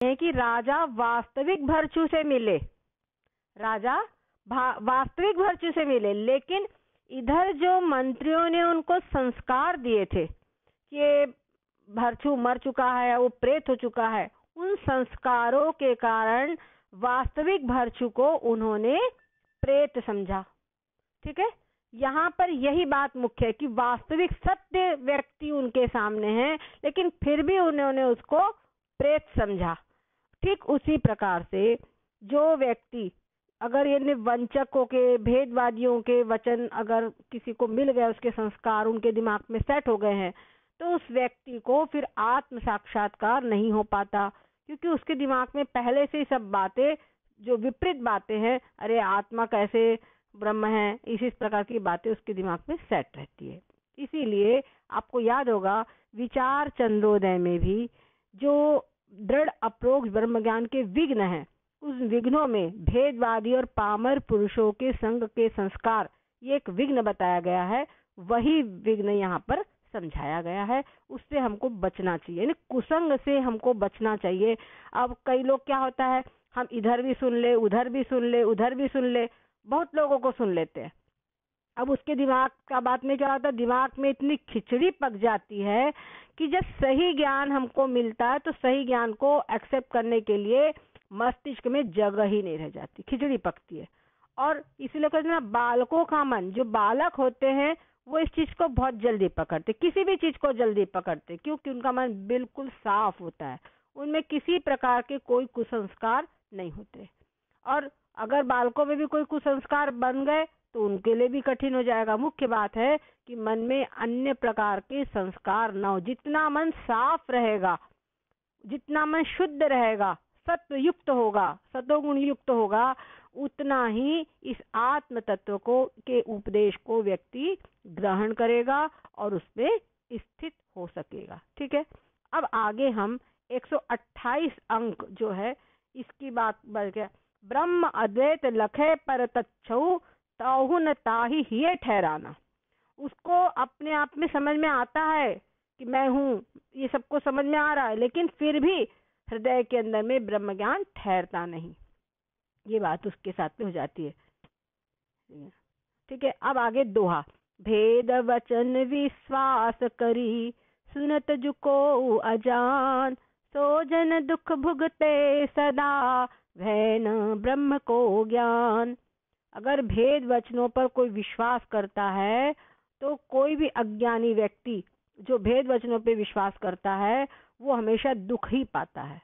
हैं कि राजा वास्तविक भर्चू से मिले, राजा वास्तविक भर्चू से मिले, लेकिन इधर जो मंत्रियों ने उनको संस्कार दिए थे कि ये भर्चू मर चुका है, वो प्रेत हो चुका है, उन संस्कारों के कारण वास्तविक भर्चू को उन्होंने प्रेत समझा। ठीक है, यहाँ पर यही बात मुख्य है कि वास्तविक सत्य व्यक्ति उनके सामने है, लेकिन फिर भी उन्होंने उसको प्रेत समझा। ठीक उसी प्रकार से जो व्यक्ति अगर ये वंचकों के, भेदवादियों के वचन अगर किसी को मिल गए, उसके संस्कार उनके दिमाग में सेट हो गए हैं, तो उस व्यक्ति को फिर आत्म साक्षात्कार नहीं हो पाता, क्योंकि उसके दिमाग में पहले से ही सब बातें, जो विपरीत बातें हैं, अरे आत्मा कैसे ब्रह्म है, इसी प्रकार की बातें उसके दिमाग में सेट रहती है। इसीलिए आपको याद होगा विचार चंद्रोदय में भी जो दृढ़ अप्रोक्ष ब्रह्म ज्ञान के विघ्न हैं, उस विघ्नों में भेदवादी और पामर पुरुषों के संग के संस्कार, ये एक विघ्न बताया गया है, वही विघ्न यहाँ पर समझाया गया है। उससे हमको बचना चाहिए, यानी कुसंग से हमको बचना चाहिए। अब कई लोग क्या होता है, हम इधर भी सुन ले, उधर भी सुन ले, उधर भी सुन ले, बहुत लोगों को सुन लेते हैं। अब उसके दिमाग का बात में क्या होता है, दिमाग में इतनी खिचड़ी पक जाती है कि जब सही ज्ञान हमको मिलता है तो सही ज्ञान को एक्सेप्ट करने के लिए मस्तिष्क में जगह ही नहीं रह जाती, खिचड़ी पकती है। और इसीलिए कहते हैं ना, बालकों का मन, जो बालक होते हैं वो इस चीज को बहुत जल्दी पकड़ते, किसी भी चीज को जल्दी पकड़ते, क्योंकि उनका मन बिल्कुल साफ होता है, उनमें किसी प्रकार के कोई कुसंस्कार नहीं होते। और अगर बालकों में भी कोई कुसंस्कार बन गए तो उनके लिए भी कठिन हो जाएगा। मुख्य बात है कि मन में अन्य प्रकार के संस्कार न हो। जितना मन साफ रहेगा, जितना मन शुद्ध रहेगा, सत्व युक्त होगा, सतोगुण युक्त होगा, उतना ही इस आत्म तत्व को के उपदेश को व्यक्ति ग्रहण करेगा और उसमें स्थित हो सकेगा। ठीक है, अब आगे हम 128 अंक जो है इसकी बात बढ़ गया। ब्रह्म अद्वैत लखे पर तच्छौ ताहु न ताही ही ठहराना। उसको अपने आप में समझ में आता है कि मैं हूँ, ये सबको समझ में आ रहा है, लेकिन फिर भी हृदय के अंदर में ब्रह्म ज्ञान ठहरता नहीं, ये बात उसके साथ में हो जाती है। ठीक है, अब आगे दोहा। भेद वचन विश्वास करी सुनत जुको अजान, सो जन दुख भुगते सदा भय न ब्रह्म को ज्ञान। अगर भेद वचनों पर कोई विश्वास करता है तो कोई भी अज्ञानी व्यक्ति जो भेद वचनों पर विश्वास करता है वो हमेशा दुख ही पाता है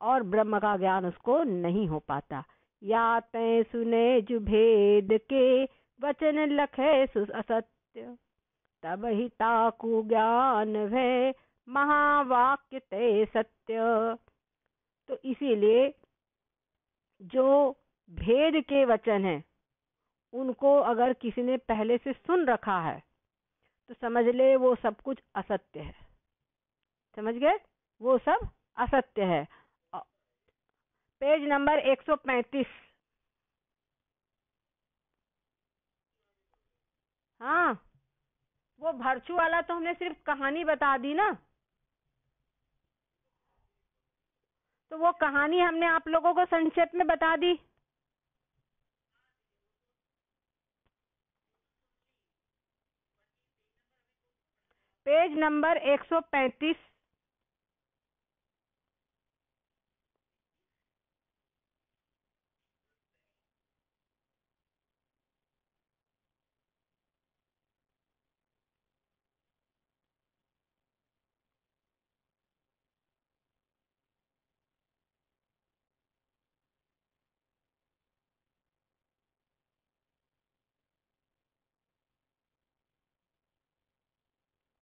और ब्रह्म का ज्ञान उसको नहीं हो पाता। या तै सुने जो भेद के वचन लखे असत्य, तब ही ताकू ज्ञान भय महावाक्य ते सत्य। तो इसीलिए जो भेद के वचन हैं उनको अगर किसी ने पहले से सुन रखा है तो समझ ले वो सब कुछ असत्य है। समझ गए, वो सब असत्य है। Page number 135। हाँ, वो भर्चू वाला तो हमने सिर्फ कहानी बता दी ना, तो वो कहानी हमने आप लोगों को संक्षेप में बता दी। Page number 135।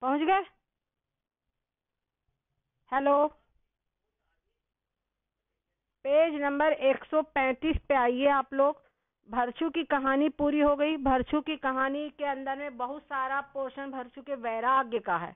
पहुंच गए? हेलो, पेज नंबर 135 पे आइए आप लोग। भर्चू की कहानी पूरी हो गई। भर्चू की कहानी के अंदर में बहुत सारा पोर्शन भर्चू के वैराग्य का है।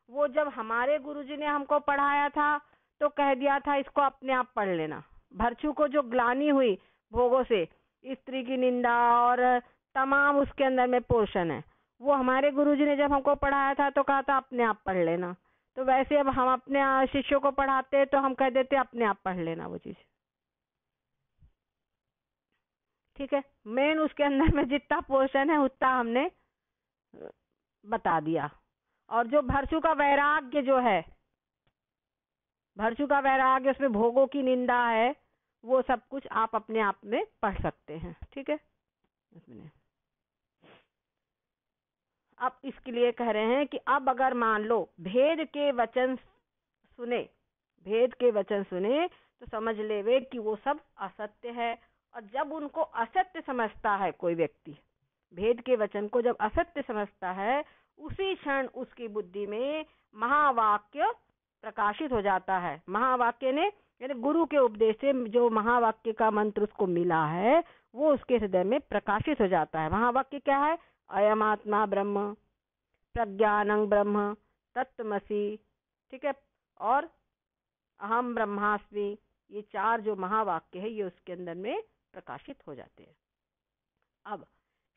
वो जब हमारे गुरुजी ने हमको पढ़ाया था तो कह दिया था इसको अपने आप पढ़ लेना। भर्चू को जो ग्लानि हुई भोगों से, स्त्री की निंदा और तमाम उसके अंदर में पोर्शन है, वो हमारे गुरुजी ने जब हमको पढ़ाया था तो कहा था अपने आप पढ़ लेना। तो वैसे अब हम अपने शिष्यों को पढ़ाते हैं तो हम कह देते अपने आप पढ़ लेना वो चीज, ठीक है। मेन उसके अंदर में जितना पोर्शन है उतना हमने बता दिया। और जो भर्सु का वैराग्य जो है, भर्सु का वैराग्य, उसमें भोगों की निंदा है, वो सब कुछ आप अपने आप में पढ़ सकते हैं, ठीक है। अब इसके लिए कह रहे हैं कि अब अगर मान लो भेद के वचन सुने, भेद के वचन सुने तो समझ लेवे कि वो सब असत्य है। और जब उनको असत्य समझता है कोई व्यक्ति, भेद के वचन को जब असत्य समझता है, उसी क्षण उसकी बुद्धि में महावाक्य प्रकाशित हो जाता है। महावाक्य ने यानी गुरु के उपदेश से जो महावाक्य का मंत्र उसको मिला है वो उसके हृदय में प्रकाशित हो जाता है। महावाक्य क्या है? अयम आत्मा ब्रह्म, प्रज्ञानं ब्रह्म, तत्त्वमसि, ठीक है, और अहम ब्रह्मास्मि, ये चार जो महावाक्य है ये उसके अंदर में प्रकाशित हो जाते हैं। अब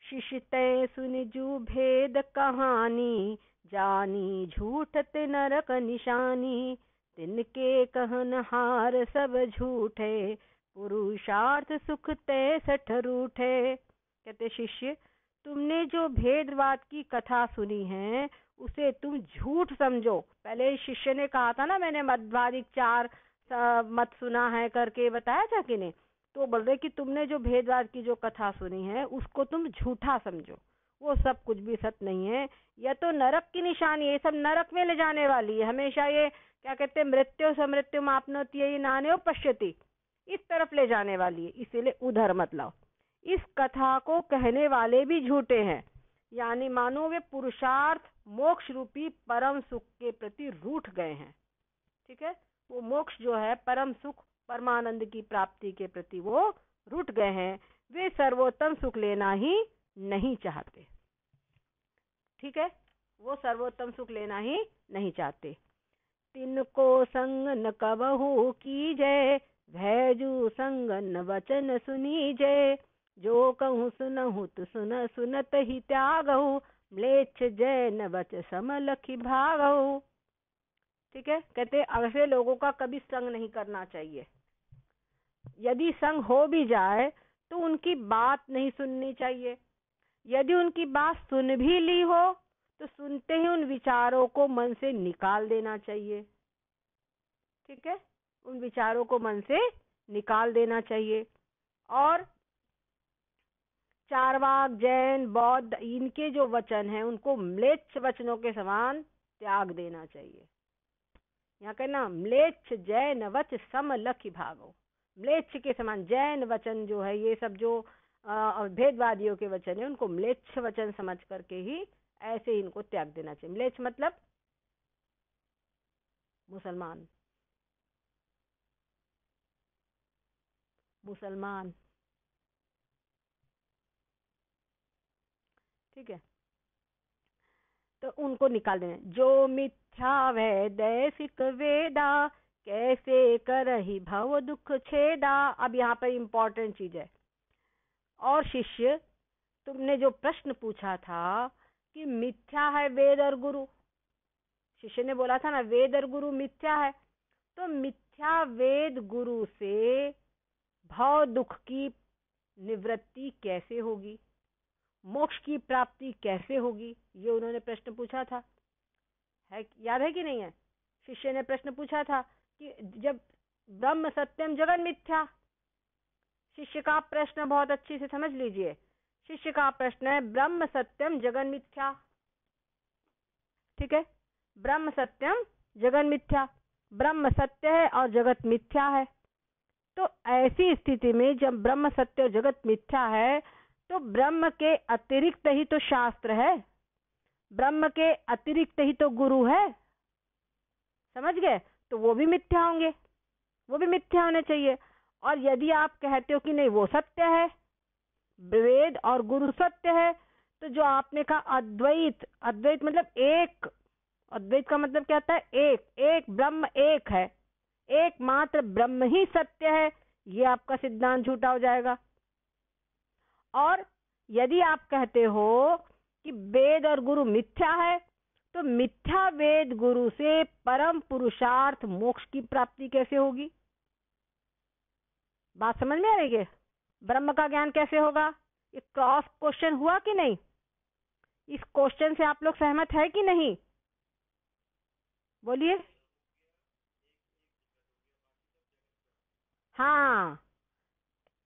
शिष्य तय सुनिजु भेद कहानी, जानी झूठ ते नरक निशानी, तिनके कहन हार सब झूठे, पुरुषार्थ सुख ते सठ रूठे। कहते शिष्य, तुमने जो भेदवाद की कथा सुनी है उसे तुम झूठ समझो। पहले शिष्य ने कहा था ना, मैंने मध्वादिक 4 मत सुना है करके बताया था कि नहीं, तो बोल रहे कि तुमने जो भेदवाद की जो कथा सुनी है उसको तुम झूठा समझो, वो सब कुछ भी सत्य नहीं है। यह तो नरक की निशानी है, ये सब नरक में ले जाने वाली है। हमेशा ये क्या कहते हैं, मृत्यु समृत्यु मापनोती है, नान्यो पश्यति, इस तरफ ले जाने वाली है, इसीलिए उधर मत लाओ। इस कथा को कहने वाले भी झूठे हैं, यानी मानो वे पुरुषार्थ मोक्ष रूपी परम सुख के प्रति रूठ गए हैं, ठीक है। वो मोक्ष जो है, परम सुख, परमानंद की प्राप्ति के प्रति वो रूठ गए हैं। वे सर्वोत्तम सुख लेना ही नहीं चाहते, ठीक है, वो सर्वोत्तम सुख लेना ही नहीं चाहते। तिनको संग न कबहु कीजय, भैजू संग न वचन सुनीजय, जो कहूँ सुनहु तो सुनत ही त्यागहु, म्लेच्छ जय न वच समलखि भागहु, ठीक है। कहते ऐसे लोगों का कभी संग नहीं करना चाहिए। यदि संग हो भी जाए तो उनकी बात नहीं सुननी चाहिए। यदि उनकी बात सुन भी ली हो तो सुनते ही उन विचारों को मन से निकाल देना चाहिए, ठीक है, उन विचारों को मन से निकाल देना चाहिए। और चारवाक, जैन, बौद्ध, इनके जो वचन हैं उनको म्लेच्छ वचनों के समान त्याग देना चाहिए। यहाँ कहना म्लेच्छ जैन वच समलखि भागो, म्लेच्छ के समान जैन वचन जो है, ये सब जो भेदवादियों के वचन है उनको म्लेच्छ वचन समझ करके ही ऐसे इनको त्याग देना चाहिए। म्लेच्छ मतलब मुसलमान, मुसलमान, ठीक है, तो उनको निकाल देना। जो मिथ्या वैदेशिक वेदा, कैसे करहि भव दुख छेदा। अब यहाँ पर इंपॉर्टेंट चीज है। और शिष्य, तुमने जो प्रश्न पूछा था कि मिथ्या है वेद और गुरु, शिष्य ने बोला था ना वेद और गुरु मिथ्या है, तो मिथ्या वेद गुरु से भव दुख की निवृत्ति कैसे होगी, मोक्ष की प्राप्ति कैसे होगी, ये उन्होंने प्रश्न पूछा था। है, याद है कि नहीं है? शिष्य ने प्रश्न पूछा था कि जब ब्रह्म सत्यम जगत मिथ्या, शिष्य का प्रश्न बहुत अच्छी से समझ लीजिए। शिष्य का प्रश्न है ब्रह्म सत्यम जगत मिथ्या, ठीक है, ब्रह्म सत्यम जगत मिथ्या, ब्रह्म सत्य है और जगत मिथ्या है। तो ऐसी स्थिति में जब ब्रह्म सत्य और जगत मिथ्या है तो ब्रह्म के अतिरिक्त ही तो शास्त्र है, ब्रह्म के अतिरिक्त ही तो गुरु है, समझ गए? तो वो भी मिथ्या होंगे, वो भी मिथ्या होने चाहिए। और यदि आप कहते हो कि नहीं वो सत्य है, वेद और गुरु सत्य है, तो जो आपने कहा अद्वैत, अद्वैत मतलब एक, अद्वैत का मतलब क्या होता है? एक, एक ब्रह्म एक है, एकमात्र ब्रह्म ही सत्य है, ये आपका सिद्धांत झूठा हो जाएगा। और यदि आप कहते हो कि वेद और गुरु मिथ्या है, तो मिथ्या वेद गुरु से परम पुरुषार्थ मोक्ष की प्राप्ति कैसे होगी? बात समझ में आ रही है? ब्रह्म का ज्ञान कैसे होगा? ये क्रॉस क्वेश्चन हुआ कि नहीं? इस क्वेश्चन से आप लोग सहमत है कि नहीं? बोलिए। हाँ,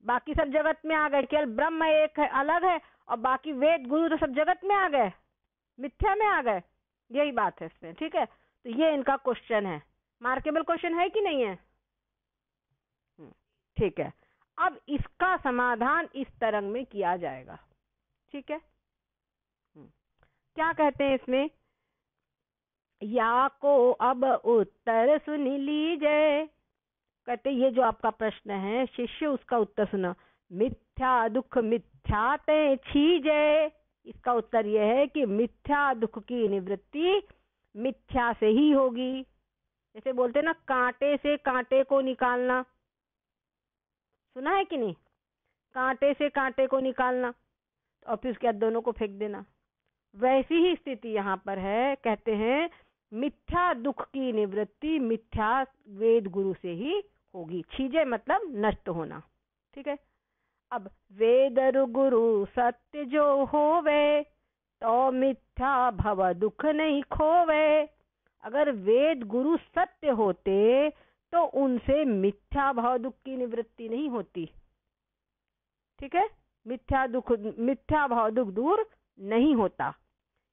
बाकी सब जगत में आ गए, केवल ब्रह्म एक है, अलग है, और बाकी वेद गुरु तो सब जगत में आ गए, मिथ्या में आ गए। यही बात है इसमें, ठीक है। तो ये इनका क्वेश्चन है, मार्केबल क्वेश्चन है कि नहीं है? ठीक है। अब इसका समाधान इस तरंग में किया जाएगा, ठीक है। क्या कहते हैं इसमें? या को अब उत्तर सुन लीजिए। कहते ये जो आपका प्रश्न है शिष्य, उसका उत्तर सुना। मिथ्या दुख मिथ्या ते छीजे। इसका उत्तर यह है कि मिथ्या दुख की निवृत्ति मिथ्या से ही होगी। जैसे बोलते ना, कांटे से कांटे को निकालना, सुना है कि नहीं? कांटे से कांटे को निकालना और फिर उसके बाद दोनों को फेंक देना। वैसी ही स्थिति यहाँ पर है। कहते हैं मिथ्या दुख की निवृत्ति मिथ्या वेद गुरु से ही होगी। छीजे मतलब नष्ट होना, ठीक है। अब वेद गुरु सत्य जो होवे तो मिथ्या भव दुख नहीं खोवे। अगर वेद गुरु सत्य होते तो उनसे मिथ्या भाव दुख की निवृत्ति नहीं होती, ठीक है। मिथ्या भाव दुख दूर नहीं होता।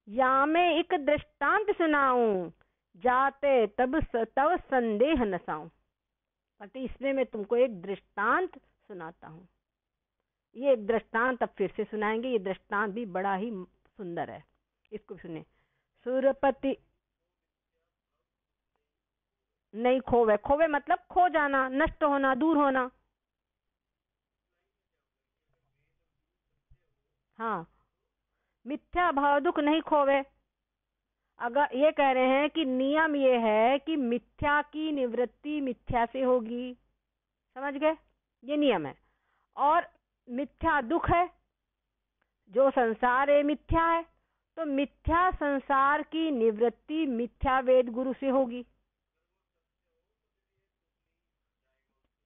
या मैं एक दृष्टांत सुनाऊं, जाते तब संदेह नसाऊं। इसमें मैं तुमको एक दृष्टांत सुनाता हूँ। ये दृष्टांत अब फिर से सुनाएंगे। ये दृष्टांत भी बड़ा ही सुंदर है, इसको सुने। सुरपति नहीं खोवे। खोवे मतलब खो जाना, नष्ट होना, दूर होना। हाँ, मिथ्या भाव दुख नहीं खोवे। अगर ये कह रहे हैं कि नियम ये है कि मिथ्या की निवृत्ति मिथ्या से होगी, समझ गए? ये नियम है। और मिथ्या दुख है, जो संसार है मिथ्या है, तो मिथ्या संसार की निवृत्ति मिथ्या वेद गुरु से होगी।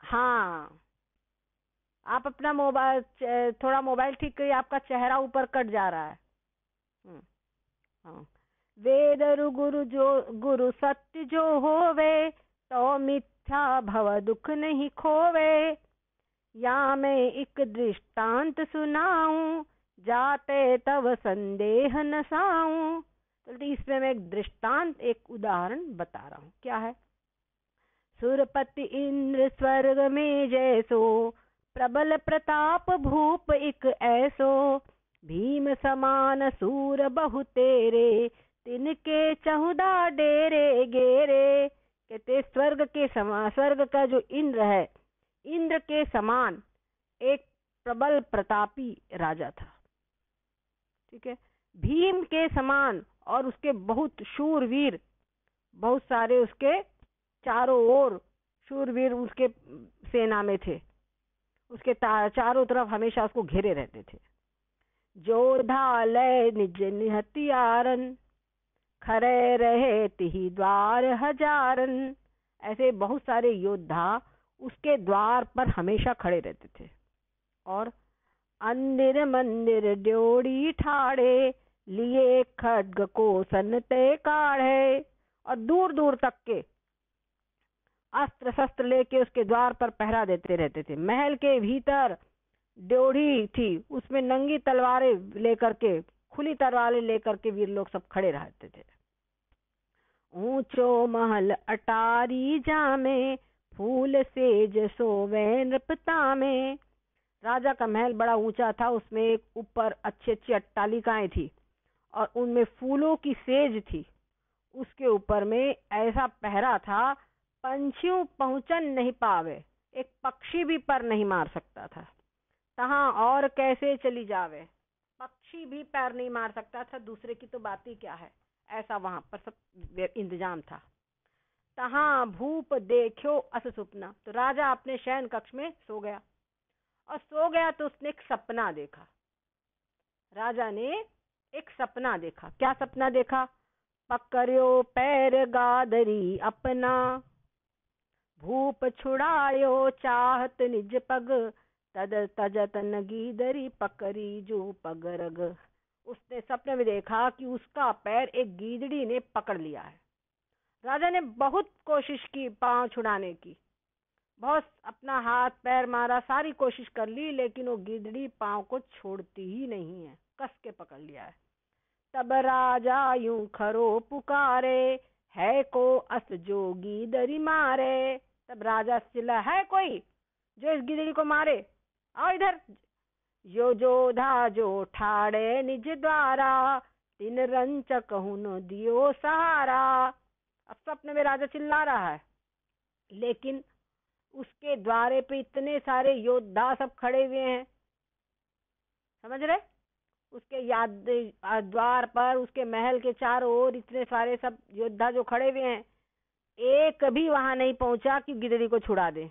हाँ, आप अपना मोबाइल, थोड़ा मोबाइल ठीक करिए, आपका चेहरा ऊपर कट जा रहा है। हाँ, वेद गुरु सत्य जो होवे तो मिथ्या भव दुख नहीं खोवे। या मैं एक दृष्टांत सुनाऊं, जाते तब संदेह नसाऊं। तो इसमें मैं एक दृष्टांत, एक उदाहरण बता रहा हूँ। क्या है? सुरपति इंद्र स्वर्ग में जैसो, प्रबल प्रताप भूप एक ऐसो। भीम समान सूर बहु तेरे, तिनके 14 डेरे गेरे। कहते स्वर्ग के समान, स्वर्ग का जो इंद्र है, इंद्र के समान एक प्रबल प्रतापी राजा था, ठीक है। भीम के समान और उसके बहुत शूरवीर, बहुत सारे उसके चारों ओर शूरवीर उसके सेना में थे। उसके चारों तरफ हमेशा उसको घेरे रहते थे। जोधा लय निज हथियारन, खरे रहे तिहि द्वार हजारन। ऐसे बहुत सारे योद्धा उसके द्वार पर हमेशा खड़े रहते थे। और अंदिर मंदिर ड्योढ़ी ठाड़े, लिए खड्ग को सनते काढ़े। और दूर दूर तक के अस्त्र शस्त्र लेके उसके द्वार पर पहरा देते रहते थे। महल के भीतर ड्योढ़ी थी, उसमें नंगी तलवारें लेकर के, खुली तलवारें लेकर के वीर लोग सब खड़े रहते थे। ऊंचो महल अटारी जामे, फूल सेज सोवे नृपता में। राजा का महल बड़ा ऊंचा था, उसमें एक ऊपर अच्छी अच्छी अट्टालिकाएं थी और उनमें फूलों की सेज थी। उसके ऊपर में ऐसा पहरा था, पंछियों पहुंचन नहीं पावे, एक पक्षी भी पर नहीं मार सकता था। तहां और कैसे चली जावे, पक्षी भी पैर नहीं मार सकता था, दूसरे की तो बात ही क्या है। ऐसा वहां पर सब इंतजाम था। तहां भूप देखो अस सुपना। तो राजा अपने शयन कक्ष में सो गया, और सो गया तो उसने एक सपना देखा। राजा ने एक सपना देखा। क्या सपना देखा? पकड़ो पैर गादरी अपना, भूप छुड़ायो चाहत निज पग, तद तजत न गीदरी पकड़ी जो पग रग। उसने सपने में देखा कि उसका पैर एक गीदड़ी ने पकड़ लिया है। राजा ने बहुत कोशिश की पांव छुड़ाने की, बहुत अपना हाथ पैर मारा, सारी कोशिश कर ली, लेकिन वो गीदड़ी पांव को छोड़ती ही नहीं है, कस के पकड़ लिया है। तब राजा यूं खरो पुकारे, है को अस जो गीदड़ी मारे। तब राजा चिल्ला, है कोई जो इस गिदड़ी को मारे, आओ इधर। यो जोधा जो ठाड़े निज द्वारा, तिन रंचक हुन दियो सहारा। अब सपने में राजा चिल्ला रहा है, लेकिन उसके द्वारे पे इतने सारे योद्धा सब खड़े हुए हैं, समझ रहे? उसके याद द्वार पर, उसके महल के चारों ओर इतने सारे सब योद्धा जो खड़े हुए हैं, एक भी वहां नहीं पहुंचा कि गिदड़ी को छुड़ा दे,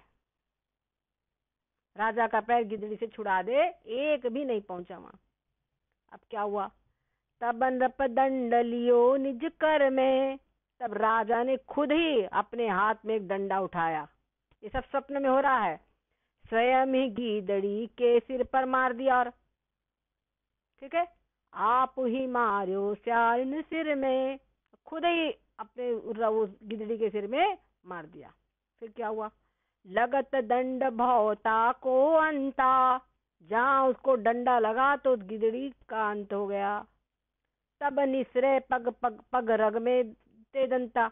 राजा का पैर गिदड़ी से छुड़ा दे, एक भी नहीं पहुंचा वहां। अब क्या हुआ? तब नृप दंड लियो निज कर में। तब राजा ने खुद ही अपने हाथ में एक डंडा उठाया। ये सब सपने में हो रहा है। स्वयं ही गीदड़ी के सिर पर मार दिया, और ठीक है, आप ही मारो स्यान सिर में, खुद ही अपने उस गिदड़ी के सिर में मार दिया। फिर क्या हुआ? लगत दंड भौता को अंता। जहां उसको डंडा लगा तो गिदड़ी का अंत हो गया। तब निसरे पग पग पग रग में ते दंता।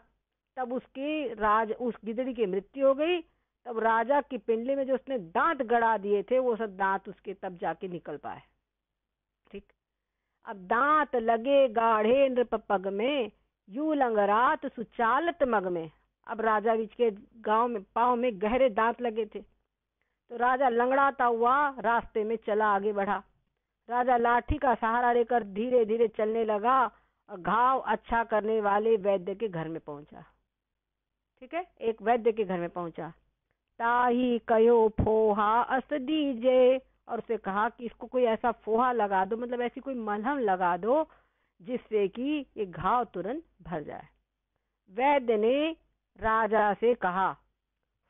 तब उस गिदड़ी की मृत्यु हो गई। तब राजा की पिंडली में जो उसने दांत गड़ा दिए थे, वो सब दांत उसके तब जाके निकल पाए। ठीक, अब दांत लगे गाढ़े नृप पग में, यू लंगरात सुचालत मग में। अब राजा बीच के गांव में पांव में गहरे दांत लगे थे, तो राजा लंगड़ाता हुआ रास्ते में चला, आगे बढ़ा। राजा लाठी का सहारा लेकर धीरे धीरे चलने लगा और घाव अच्छा करने वाले वैद्य के घर में पहुंचा। ठीक है, एक वैद्य के घर में पहुंचा। ताही कयो फोहा अस दीजे, और उसे कहा कि इसको कोई ऐसा फोहा लगा दो, मतलब ऐसी कोई मलहम लगा दो जिससे कि ये घाव तुरंत भर जाए। वैद्य ने राजा से कहा,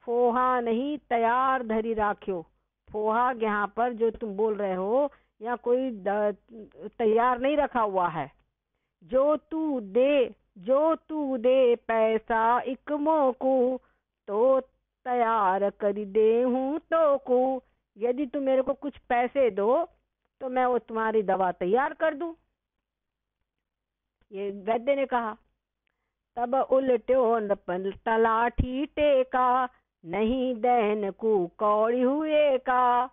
फोहा नहीं तैयार धरी राख्यो। फोहा यहाँ पर जो तुम बोल रहे हो, यहाँ कोई तैयार नहीं रखा हुआ है। जो तू दे पैसा इक मोकू, तो तैयार कर दे हूँ तो को। यदि तुम मेरे को कुछ पैसे दो तो मैं वो तुम्हारी दवा तैयार कर दूं, ये वैद्य ने कहा। तब उल्ट्यो नृप तलाठी टेका, नहीं दैन को कौड़ी हुए का।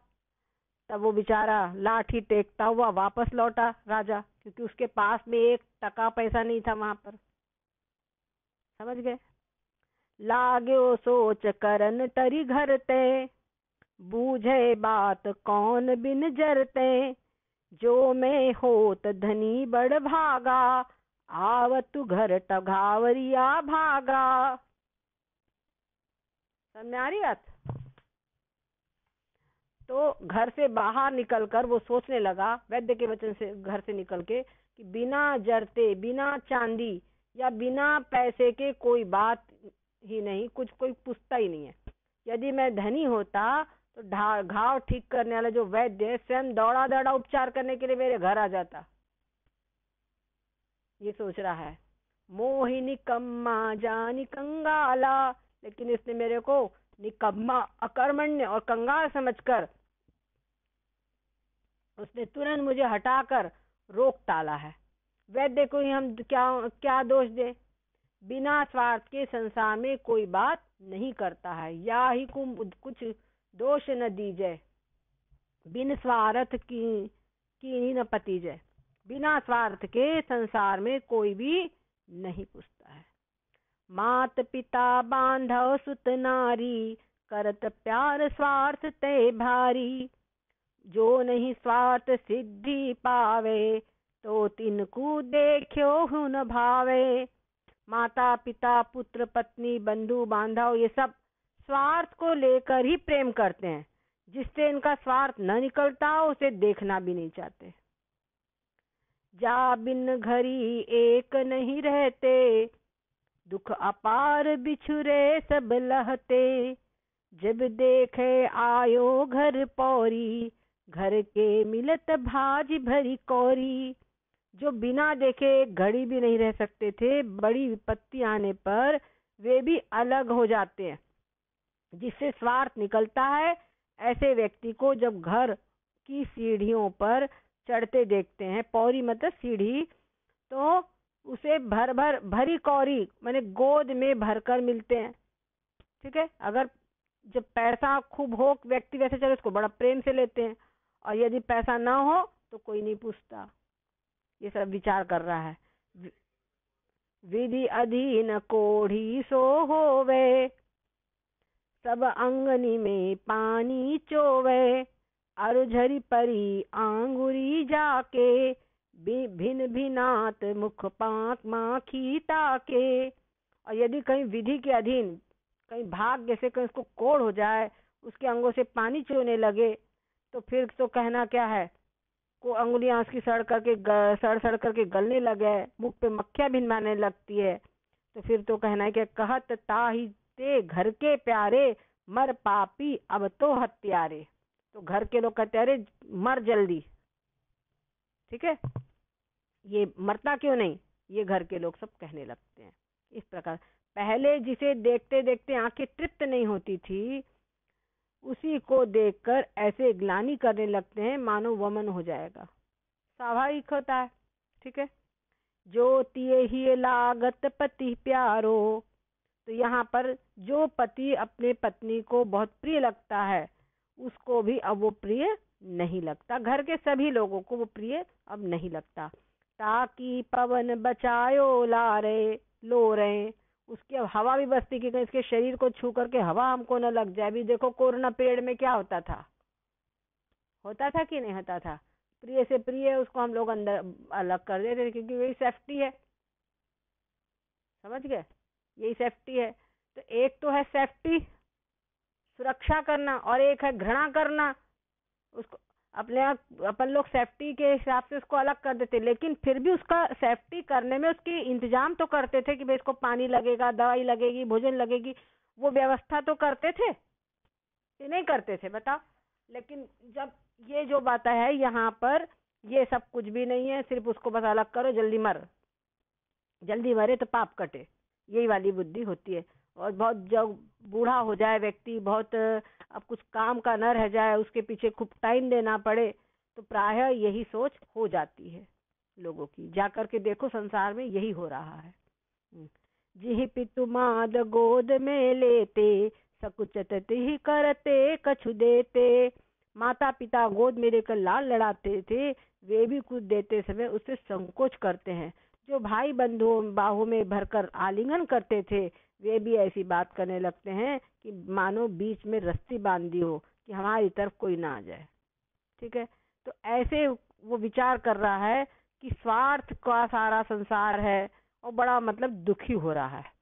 तब वो बेचारा लाठी टेकता हुआ वापस लौटा राजा, क्योंकि उसके पास में एक टका पैसा नहीं था वहां पर, समझ गए? लागो सोच करन तरी घर ते, बूझे बात कौन बिन जरते। जो मैं होत धनी बड़ भागा, आवत घर टघावरिया भागा। समझ में आ रही बात? तो घर से बाहर निकलकर वो सोचने लगा, वैद्य के वचन से घर से निकल के, कि बिना जरते, बिना चांदी या बिना पैसे के कोई बात ही नहीं, कुछ कोई पूछता ही नहीं है। यदि मैं धनी होता तो घाव ठीक करने वाला जो वैद्य है, स्वयं दौड़ा दौड़ा उपचार करने के लिए मेरे घर आ जाता। ये सोच रहा है। मोहिनी कम्मा जानी कंगाला, लेकिन इसने मेरे को निकम्मा, अकर्मण्य और कंगाल समझकर उसने तुरंत मुझे हटाकर रोक टाला है। वैद्य को ही हम क्या दोष दे? बिना स्वार्थ के संसार में कोई बात नहीं करता है। या ही कुछ दोष न दीजय, बिन स्वार्थ की न पतिजय। बिना स्वार्थ के संसार में कोई भी नहीं पूछता है। मात पिता बांधव सुत नारी, करत प्यार स्वार्थ ते भारी। जो नहीं स्वार्थ सिद्धि पावे, तो तिनको देखो हुन भावे। माता पिता पुत्र पत्नी बंधु बांधव ये सब स्वार्थ को लेकर ही प्रेम करते हैं। जिससे इनका स्वार्थ न निकलता उसे देखना भी नहीं चाहते। जा बिन घरी एक नहीं रहते, दुख अपार बिछुरे सब लहते। जब देखे आयो घर पौरी, घर के मिलत भाजी भरी कौरी। जो बिना देखे घड़ी भी नहीं रह सकते थे, बड़ी विपत्ति आने पर वे भी अलग हो जाते हैं, जिससे स्वार्थ निकलता है। ऐसे व्यक्ति को जब घर की सीढ़ियों पर चढ़ते देखते हैं, पौरी मतलब सीढ़ी, तो उसे भरी कौरी माने गोद में भरकर मिलते हैं। ठीक है, अगर जब पैसा खूब हो व्यक्ति वैसे चले, उसको बड़ा प्रेम से लेते हैं, और यदि पैसा ना हो तो कोई नहीं पूछता। ये सब विचार कर रहा है। विधि अधीन कोढ़ी सो होवे, सब अंगनी में पानी चोवे। अरुझरी परी आंगुरी जाके, भिन भिनात मुख पाक माखी ताके। और यदि कहीं विधि के अधीन कहीं भाग्य से कहीं उसको कोढ़ हो जाए, उसके अंगों से पानी चूने लगे, तो फिर तो कहना क्या है, को अंगुलियां उसकी सड़ करके गलने लगे, मुख पे मक्खियां भिनवाने लगती है, तो फिर तो कहना है कि कहत ताही ते घर के प्यारे, मर पापी अब तो हत्यारे। तो घर के लोग कहते अरे मर जल्दी। ठीक है, ये मरता क्यों नहीं, ये घर के लोग सब कहने लगते हैं। इस प्रकार पहले जिसे देखते देखते आंखें तृप्त नहीं होती थी, उसी को देखकर ऐसे ग्लानि करने लगते हैं मानो वमन हो जाएगा। स्वाभाविक होता है। ठीक है, जो तिये ही लागत पति प्यारो। तो यहाँ पर जो पति अपने पत्नी को बहुत प्रिय लगता है, उसको भी अब वो प्रिय नहीं लगता। घर के सभी लोगों को वो प्रिय अब नहीं लगता। ताकि पवन बचायो लारे लो रहे, उसकी अब हवा भी बसती कि कहीं इसके शरीर को छू करके हवा हमको न लग जाए। अभी देखो कोरोना पीरियड में क्या होता था कि नहीं होता था, प्रिय से प्रिय उसको हम लोग अंदर अलग कर देते थे, क्योंकि वही सेफ्टी है। समझ गए, यही सेफ्टी है। तो एक तो है सेफ्टी, सुरक्षा करना, और एक है घृणा करना। उसको अपन लोग सेफ्टी के हिसाब से उसको अलग कर देते, लेकिन फिर भी उसका सेफ्टी करने में उसकी इंतजाम तो करते थे कि भाई इसको पानी लगेगा, दवाई लगेगी, भोजन लगेगी, वो व्यवस्था तो करते थे कि नहीं करते थे, बताओ। लेकिन जब ये जो बात है यहाँ पर, ये सब कुछ भी नहीं है, सिर्फ उसको बस अलग करो, जल्दी मरे तो पाप कटे, यही वाली बुद्धि होती है। और बहुत जब बूढ़ा हो जाए व्यक्ति, बहुत अब कुछ काम का न रह जाए, उसके पीछे खूब टाइम देना पड़े, तो प्रायः यही सोच हो जाती है लोगों की। जाकर के देखो संसार में यही हो रहा है। जिहि पितु माद गोद में लेते, सकुचत ही करते कछु देते। माता पिता गोद में लेकर लाल लड़ाते थे, वे भी कुछ देते समय उससे संकोच करते हैं। जो भाई बंधुओं बाहों में भरकर आलिंगन करते थे, वे भी ऐसी बात करने लगते हैं कि मानो बीच में रस्सी बांधी हो कि हमारी तरफ कोई ना आ जाए। ठीक है, तो ऐसे वो विचार कर रहा है कि स्वार्थ का सारा संसार है, और बड़ा मतलब दुखी हो रहा है।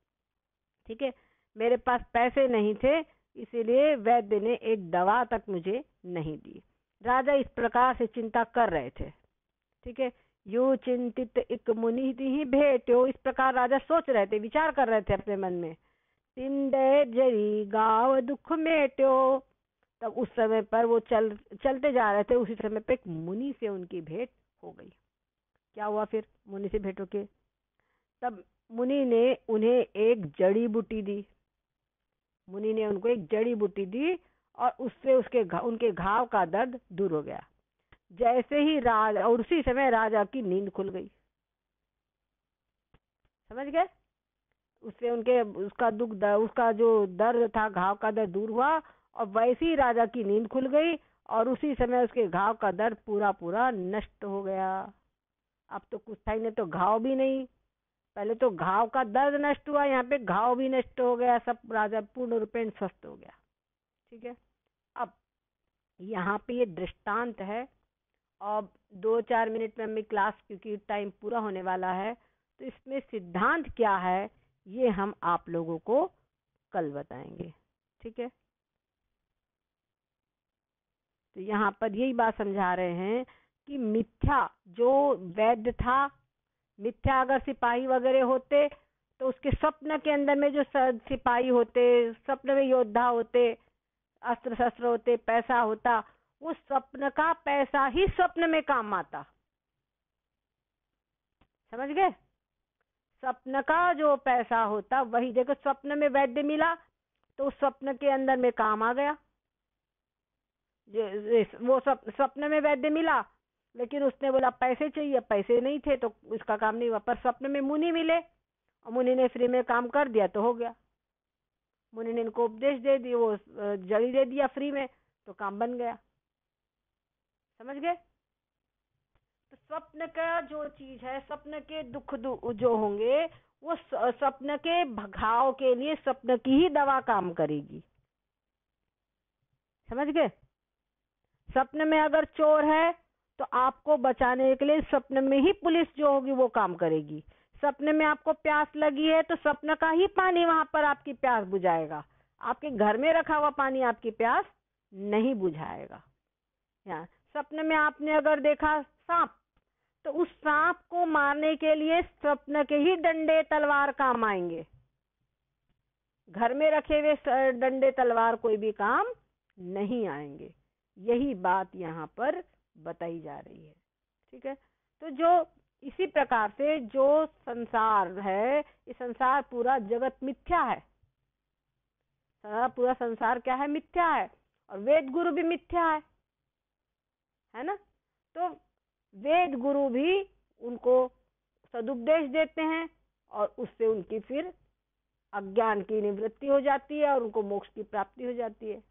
ठीक है, मेरे पास पैसे नहीं थे, इसीलिए वैद्य ने एक दवा तक मुझे नहीं दी। राजा इस प्रकार से चिंता कर रहे थे। ठीक है, यू चिंतित एक मुनि ही भेट्यो, इस प्रकार राजा सोच रहे थे, विचार कर रहे थे अपने मन में। तिंडे जरी गाँव दुख मेट्यो, तब उस समय पर वो चलते जा रहे थे, उसी समय पे एक मुनि से उनकी भेंट हो गई। क्या हुआ फिर मुनि से भेंट होके? तब मुनि ने उन्हें एक जड़ी बूटी दी। मुनि ने उनको एक जड़ी बूटी दी, और उससे उनके घाव का दर्द दूर हो गया। जैसे ही और उसी समय राजा की नींद खुल गई। समझ गए, उससे उसका जो दर्द था, घाव का दर्द दूर हुआ, और वैसे ही राजा की नींद खुल गई, और उसी समय उसके घाव का दर्द पूरा नष्ट हो गया। अब तो कुछ था ही नहीं, तो घाव भी नहीं, पहले तो घाव का दर्द नष्ट हुआ, यहाँ पे घाव भी नष्ट हो गया, सब राजा पूर्ण रूपेण स्वस्थ हो गया। ठीक है, अब यहाँ पे ये दृष्टांत है, और 2-4 मिनट में हमें क्लास, क्योंकि टाइम पूरा होने वाला है, तो इसमें सिद्धांत क्या है ये हम आप लोगों को कल बताएंगे। ठीक है, तो यहाँ पर यही बात समझा रहे हैं कि मिथ्या जो वैद्य था, मिथ्या अगर सिपाही वगैरह होते तो उसके स्वप्न के अंदर में जो सिपाही होते, स्वप्न में योद्धा होते, अस्त्र शस्त्र होते, पैसा होता, वो स्वप्न का पैसा ही स्वप्न में काम आता। समझ गए? स्वप्न का जो पैसा होता वही, देखो स्वप्न में वैद्य मिला तो उस स्वप्न के अंदर में काम आ गया। वो स्वप्न में वैद्य मिला, लेकिन उसने बोला पैसे चाहिए, पैसे नहीं थे तो उसका काम नहीं हुआ। पर स्वप्न में मुनि मिले और मुनि ने फ्री में काम कर दिया तो हो गया। मुनि ने इनको उपदेश दे दी, वो जड़ी दे दिया फ्री में, तो काम बन गया। समझ गए? तो स्वप्न का जो चीज है, स्वप्न के दुख जो होंगे वो स्वप्न के भगाव के लिए स्वप्न की ही दवा काम करेगी। समझ गए? स्वप्न में अगर चोर है तो आपको बचाने के लिए स्वप्न में ही पुलिस जो होगी वो काम करेगी। स्वप्न में आपको प्यास लगी है तो स्वप्न का ही पानी वहां पर आपकी प्यास बुझाएगा। आपके घर में रखा हुआ पानी आपकी प्यास नहीं बुझाएगा। स्वप्न में आपने अगर देखा सांप, तो उस सांप को मारने के लिए स्वप्न के ही डंडे तलवार काम आएंगे। घर में रखे हुए डंडे तलवार कोई भी काम नहीं आएंगे। यही बात यहाँ पर बताई जा रही है। ठीक है? तो जो इसी प्रकार से जो संसार है, ये संसार पूरा जगत मिथ्या है। पूरा संसार क्या है? मिथ्या है। और वेद गुरु भी मिथ्या है ना? तो वेद गुरु भी उनको सदुपदेश देते हैं और उससे उनकी फिर अज्ञान की निवृत्ति हो जाती है और उनको मोक्ष की प्राप्ति हो जाती है।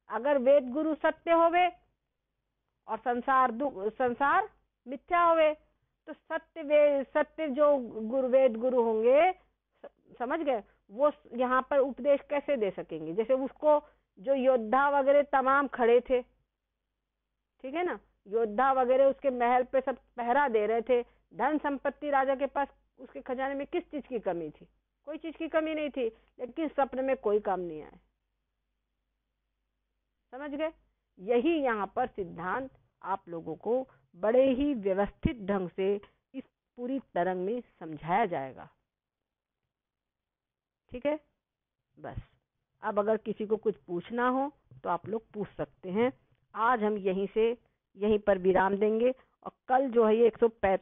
अगर वेद गुरु सत्य होवे और संसार मिथ्या होवे तो सत्य जो वेद गुरु होंगे, समझ गए, वो यहाँ पर उपदेश कैसे दे सकेंगे? जैसे उसको जो योद्धा वगैरह तमाम खड़े थे, ठीक है ना, योद्धा वगैरह उसके महल पे सब पहरा दे रहे थे, धन संपत्ति राजा के पास, उसके खजाने में किस चीज की कमी थी? कोई चीज की कमी नहीं थी, लेकिन स्वप्न में कोई काम नहीं आया। समझ गए? यही यहाँ पर सिद्धांत आप लोगों को बड़े ही व्यवस्थित ढंग से इस पूरी तरंग में समझाया जाएगा। ठीक है? बस अब अगर किसी को कुछ पूछना हो तो आप लोग पूछ सकते हैं। आज हम यहीं पर विराम देंगे और कल जो है ये 145